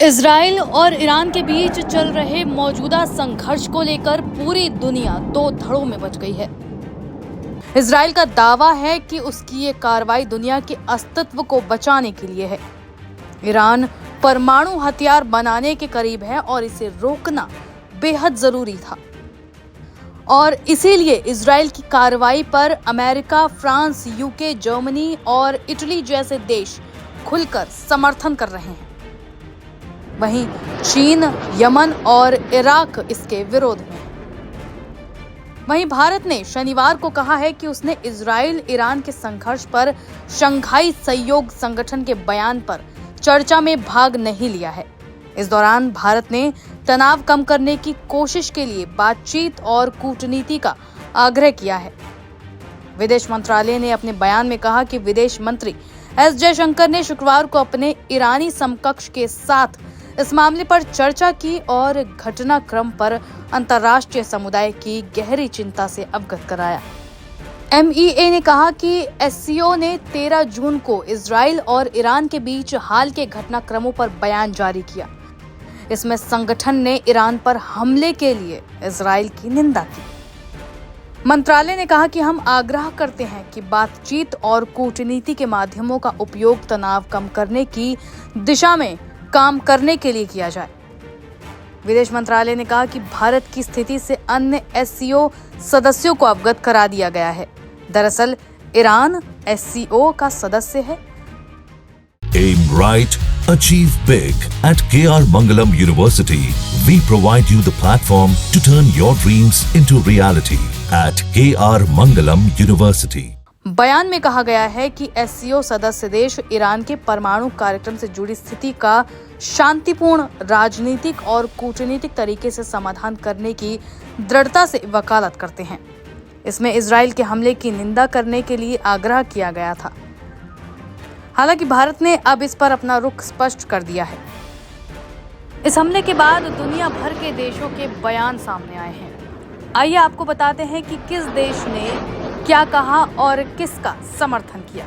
Israel और Iran के बीच चल रहे मौजूदा संघर्ष को लेकर पूरी दुनिया दो धड़ों में बच गई है। इजराइल का दावा है कि उसकी ये कार्रवाई दुनिया के अस्तित्व को बचाने के लिए है। ईरान परमाणु हथियार बनाने के करीब है और इसे रोकना बेहद जरूरी था और इसीलिए इजराइल की कार्रवाई पर अमेरिका, फ्रांस, यूके, जर्मनी और इटली जैसे देश खुलकर समर्थन कर रहे हैं। वहीं चीन, यमन और इराक इसके विरोध में है। वहीं भारत ने शनिवार को कहा है कि उसने इजराइल ईरान के संघर्ष पर शंघाई सहयोग संगठन के बयान पर चर्चा में भाग नहीं लिया है। इस दौरान भारत ने तनाव कम करने की कोशिश के लिए बातचीत और कूटनीति का आग्रह किया है। विदेश मंत्रालय ने अपने बयान में कहा कि विदेश मंत्री एस जयशंकर ने शुक्रवार को अपने ईरानी समकक्ष के साथ इस मामले पर चर्चा की और घटनाक्रम पर अंतर्राष्ट्रीय समुदाय की गहरी चिंता से अवगत कराया। MEA ने कहा कि SCO ने 13 जून को इजराइल और ईरान के बीच हाल के घटनाक्रमों पर बयान जारी किया। इसमें संगठन ने ईरान पर हमले के लिए इजराइल की निंदा की। मंत्रालय ने कहा कि हम आग्रह करते हैं कि बातचीत और कूटनीति के माध्यमों का उपयोग तनाव कम करने की दिशा में काम करने के लिए किया जाए। विदेश मंत्रालय ने कहा कि भारत की स्थिति से अन्य SCO सदस्यों को अवगत करा दिया गया है। दरअसल ईरान SCO का सदस्य है। Aim right, achieve big. At KR Mangalam University, we provide you the platform to turn your dreams into reality. At KR Mangalam University. बयान में कहा गया है कि SCO सदस्य देश ईरान के परमाणु कार्यक्रम से जुड़ी स्थिति का शांतिपूर्ण, राजनीतिक और कूटनीतिक तरीके से समाधान करने की दृढ़ता से वकालत करते हैं। इसमें इजराइल के हमले की निंदा करने के लिए आग्रह किया गया था। हालांकि भारत ने अब इस पर अपना रुख स्पष्ट कर दिया है। इस हमले के बाद दुनिया भर के देशों के बयान सामने आए हैं। आइए आपको बताते हैं कि किस देश ने क्या कहा और किसका समर्थन किया।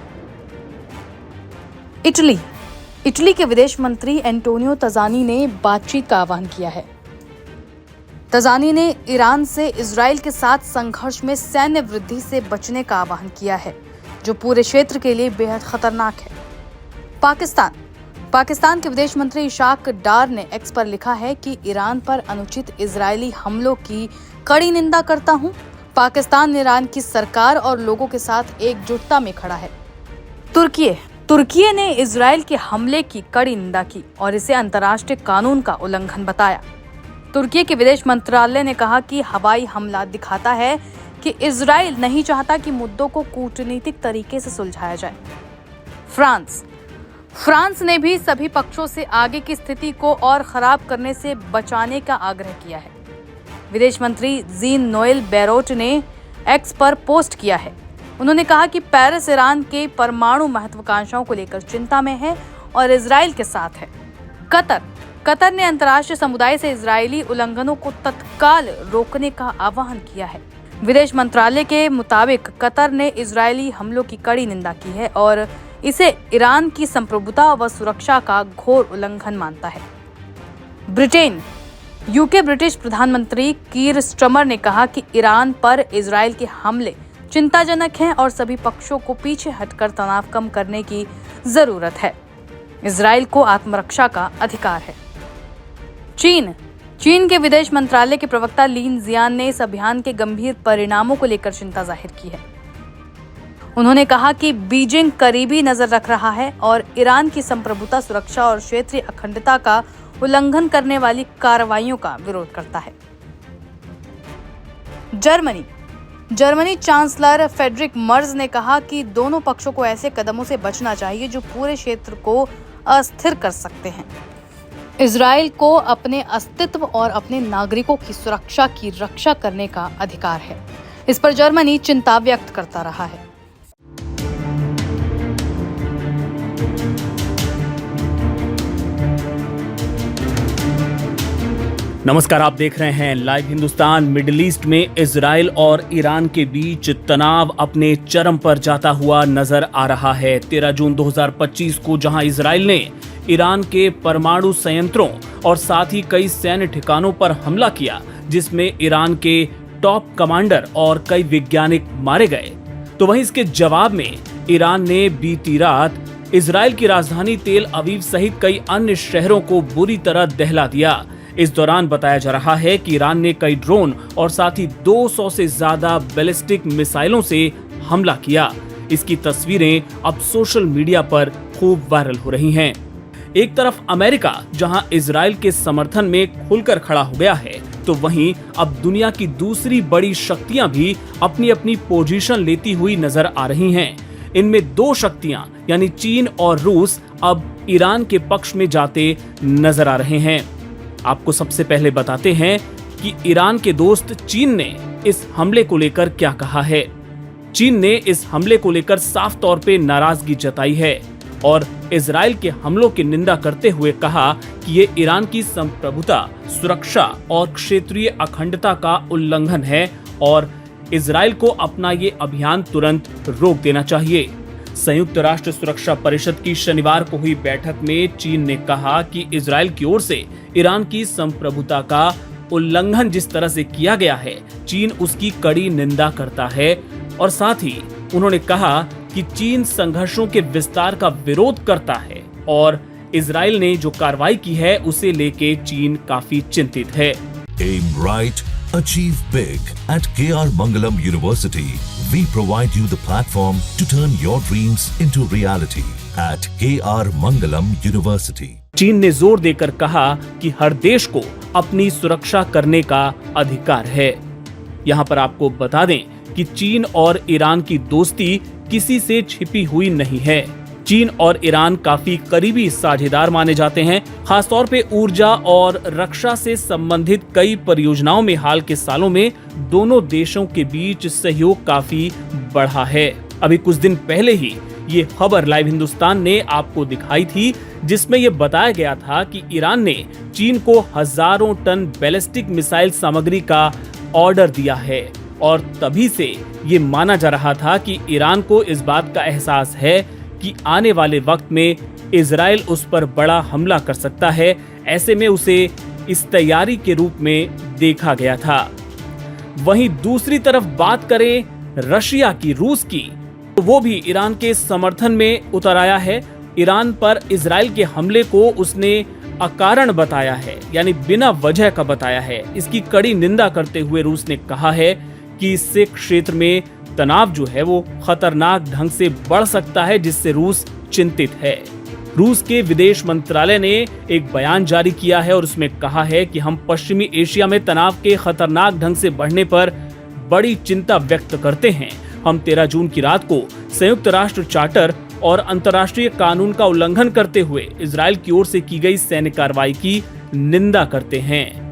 इटली के विदेश मंत्री एंटोनियो तजानी ने बातचीत का आह्वान किया है। तजानी ने ईरान से इजराइल के साथ संघर्ष में सैन्य वृद्धि से बचने का आह्वान किया है, जो पूरे क्षेत्र के लिए बेहद खतरनाक है। पाकिस्तान के विदेश मंत्री इशाक डार ने एक्स पर लिखा है कि ईरान पर अनुचित इजरायली हमलों की कड़ी निंदा करता हूं। पाकिस्तान ईरान की सरकार और लोगों के साथ एकजुटता में खड़ा है। तुर्की ने इजराइल के हमले की कड़ी निंदा की और इसे अंतर्राष्ट्रीय कानून का उल्लंघन बताया। तुर्की के विदेश मंत्रालय ने कहा कि हवाई हमला दिखाता है कि इजराइल नहीं चाहता कि मुद्दों को कूटनीतिक तरीके से सुलझाया जाए। फ्रांस ने भी सभी पक्षों से आगे की स्थिति को और खराब करने से बचाने का आग्रह किया है। विदेश मंत्री जीन नोएल बैरोट ने एक्स पर पोस्ट किया है। उन्होंने कहा कि पेरिस ईरान के परमाणु महत्वाकांक्षाओं को लेकर चिंता में है और इजराइल के साथ है। कतर ने अंतर्राष्ट्रीय समुदाय से इजरायली उल्लंघनों को तत्काल रोकने का आह्वान किया है। विदेश मंत्रालय के मुताबिक कतर ने इजरायली हमलों की कड़ी निंदा की है और इसे ईरान की संप्रभुता व सुरक्षा का घोर उल्लंघन मानता है। यूके ब्रिटिश प्रधानमंत्री कीर स्टमर ने कहा कि ईरान पर इजराइल के हमले चिंताजनक हैं और सभी पक्षों को पीछे हटकर तनाव कम करने की जरूरत है। इजराइल को आत्मरक्षा का अधिकार है। चीन के विदेश मंत्रालय के प्रवक्ता लिन जियान ने इस अभियान के गंभीर परिणामों को लेकर चिंता जाहिर की है। उन्होंने कहा कि बीजिंग करीबी नजर रख रहा है और ईरान की संप्रभुता, सुरक्षा और क्षेत्रीय अखंडता का उल्लंघन करने वाली कार्रवाइयों का विरोध करता है। जर्मनी चांसलर फ्रेडरिक मर्ज ने कहा कि दोनों पक्षों को ऐसे कदमों से बचना चाहिए जो पूरे क्षेत्र को अस्थिर कर सकते हैं। इजराइल को अपने अस्तित्व और अपने नागरिकों की सुरक्षा की रक्षा करने का अधिकार है। इस पर जर्मनी चिंता व्यक्त करता रहा है। नमस्कार, आप देख रहे हैं लाइव हिंदुस्तान। मिडिल ईस्ट में इजराइल और ईरान के बीच तनाव अपने चरम पर जाता हुआ नजर आ रहा है। 13 जून 2025 को जहां इजराइल ने ईरान के परमाणु संयंत्रों और साथ ही कई सैन्य ठिकानों पर हमला किया, जिसमें ईरान के टॉप कमांडर और कई वैज्ञानिक मारे गए। तो वहीं इसके जवाब में ईरान ने बीती रात इजराइल की राजधानी तेल अवीव सहित कई अन्य शहरों को बुरी तरह दहला दिया। इस दौरान बताया जा रहा है कि ईरान ने कई ड्रोन और साथ ही 200 से ज्यादा बैलिस्टिक मिसाइलों से हमला किया। इसकी तस्वीरें अब सोशल मीडिया पर खूब वायरल हो रही हैं। एक तरफ अमेरिका जहां इजराइल के समर्थन में खुलकर खड़ा हो गया है, तो वहीं अब दुनिया की दूसरी बड़ी शक्तियां भी अपनी अपनी पोजीशन लेती हुई नजर आ रही हैं। इनमें दो शक्तियां यानी चीन और रूस अब ईरान के पक्ष में जाते नजर आ रहे हैं। आपको सबसे पहले बताते हैं कि ईरान के दोस्त चीन ने इस हमले को लेकर क्या कहा है। चीन ने इस हमले को लेकर साफ तौर पे नाराजगी जताई है और इजराइल के हमलों की निंदा करते हुए कहा कि ये ईरान की संप्रभुता, सुरक्षा और क्षेत्रीय अखंडता का उल्लंघन है और इजराइल को अपना ये अभियान तुरंत रोक देना चाहिए। संयुक्त राष्ट्र सुरक्षा परिषद की शनिवार को हुई बैठक में चीन ने कहा कि इजराइल की ओर से ईरान की संप्रभुता का उल्लंघन जिस तरह से किया गया है, चीन उसकी कड़ी निंदा करता है और साथ ही उन्होंने कहा कि चीन संघर्षों के विस्तार का विरोध करता है और इजराइल ने जो कार्रवाई की है उसे लेके चीन काफी चिंतित है। Aim right, achieve big. At KR Mangalam University, we provide you the platform to turn your dreams into reality. At KR Mangalam University. चीन ने जोर देकर कहा कि हर देश को अपनी सुरक्षा करने का अधिकार है। यहाँ पर आपको बता दें कि चीन और ईरान की दोस्ती किसी से छिपी हुई नहीं है। चीन और ईरान काफी करीबी साझेदार माने जाते हैं। खासतौर पे ऊर्जा और रक्षा से संबंधित कई परियोजनाओं में हाल के सालों में दोनों देशों के बीच सहयोग काफी बढ़ा है। अभी कुछ दिन पहले ही ये खबर लाइव हिंदुस्तान ने आपको दिखाई थी, जिसमें ये बताया गया था कि ईरान ने चीन को हजारों टन बैलिस्टिक मिसाइल सामग्री का ऑर्डर दिया है और तभी से ये माना जा रहा था कि ईरान को इस बात का एहसास है कि आने वाले वक्त में इजराइल उस पर बड़ा हमला कर सकता है। ऐसे में उसे इस तैयारी के रूप में देखा गया था। वहीं दूसरी तरफ बात करें रशिया की, रूस की, तो वो भी ईरान के समर्थन में उतर आया है। ईरान पर इजराइल के हमले को उसने अकारण बताया है, यानी बिना वजह का बताया है। इसकी कड़ी निंदा करते हुए रूस ने कहा है कि इससे क्षेत्र में तनाव जो है वो खतरनाक ढंग से बढ़ सकता है, जिससे रूस चिंतित है। रूस के विदेश मंत्रालय ने एक बयान जारी किया है और उसमें कहा है कि हम पश्चिमी एशिया में तनाव के खतरनाक ढंग से बढ़ने पर बड़ी चिंता व्यक्त करते हैं। हम 13 जून की रात को संयुक्त राष्ट्र चार्टर और अंतर्राष्ट्रीय कानून का उल्लंघन करते हुए इजराइल की ओर से की गई सैन्य कार्रवाई की निंदा करते हैं।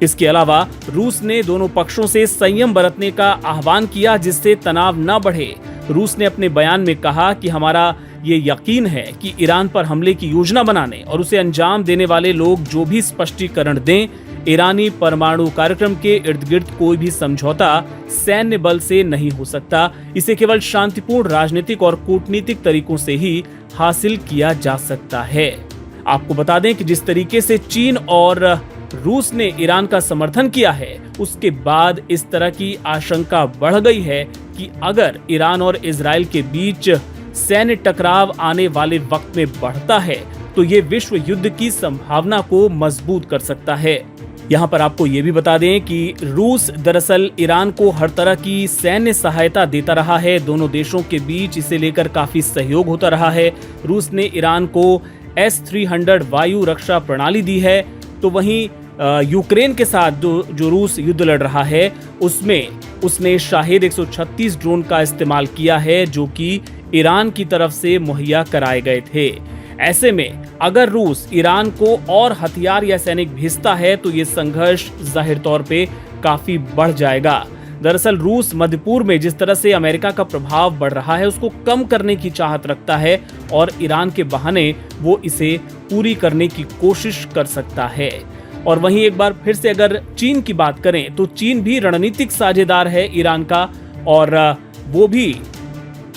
इसके अलावा रूस ने दोनों पक्षों से संयम बरतने का आह्वान किया, जिससे तनाव न बढ़े। रूस ने अपने बयान में कहा कि हमारा ये यकीन है कि ईरान पर हमले की योजना बनाने और उसे अंजाम देने वाले लोग जो भी स्पष्टीकरण दें, ईरानी परमाणु कार्यक्रम के इर्द गिर्द कोई भी समझौता सैन्य बल से नहीं हो सकता। इसे केवल शांतिपूर्ण राजनीतिक और कूटनीतिक तरीकों से ही हासिल किया जा सकता है। आपको बता दें कि जिस तरीके से चीन और रूस ने ईरान का समर्थन किया है, उसके बाद इस तरह की आशंका बढ़ गई है कि अगर ईरान और इजराइल के बीच सैन्य टकराव आने वाले वक्त में बढ़ता है तो ये विश्व युद्ध की संभावना को मजबूत कर सकता है। यहाँ पर आपको ये भी बता दें कि रूस दरअसल ईरान को हर तरह की सैन्य सहायता देता रहा है। दोनों देशों के बीच इसे लेकर काफी सहयोग होता रहा है। रूस ने ईरान को S-300 वायु रक्षा प्रणाली दी है, तो वहीं यूक्रेन के साथ जो रूस युद्ध लड़ रहा है उसमें उसने शाहिद 136 ड्रोन का इस्तेमाल किया है, जो कि ईरान की तरफ से मुहैया कराए गए थे। ऐसे में अगर रूस ईरान को और हथियार या सैनिक भेजता है तो ये संघर्ष जाहिर तौर पे काफी बढ़ जाएगा। दरअसल रूस मध्य पूर्व में जिस तरह से अमेरिका का प्रभाव बढ़ रहा है उसको कम करने की चाहत रखता है और ईरान के बहाने वो इसे पूरी करने की कोशिश कर सकता है। और वहीं एक बार फिर से अगर चीन की बात करें तो चीन भी रणनीतिक साझेदार है ईरान का, और वो भी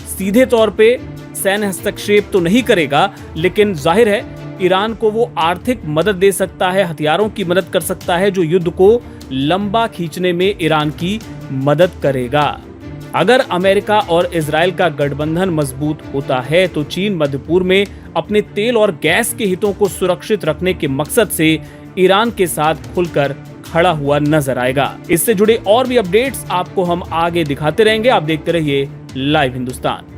सीधे तौर पे सैन्य हस्तक्षेप तो नहीं करेगा, लेकिन जाहिर है ईरान को वो आर्थिक मदद दे सकता है, हथियारों की मदद कर सकता है, जो युद्ध को लंबा खींचने में ईरान की मदद करेगा। अगर अमेरिका और इजराइल का गठबंधन मजबूत होता है तो चीन मध्य पूर्व में अपने तेल और गैस के हितों को सुरक्षित रखने के मकसद से ईरान के साथ खुलकर खड़ा हुआ नजर आएगा। इससे जुड़े और भी अपडेट्स आपको हम आगे दिखाते रहेंगे। आप देखते रहिए लाइव हिंदुस्तान।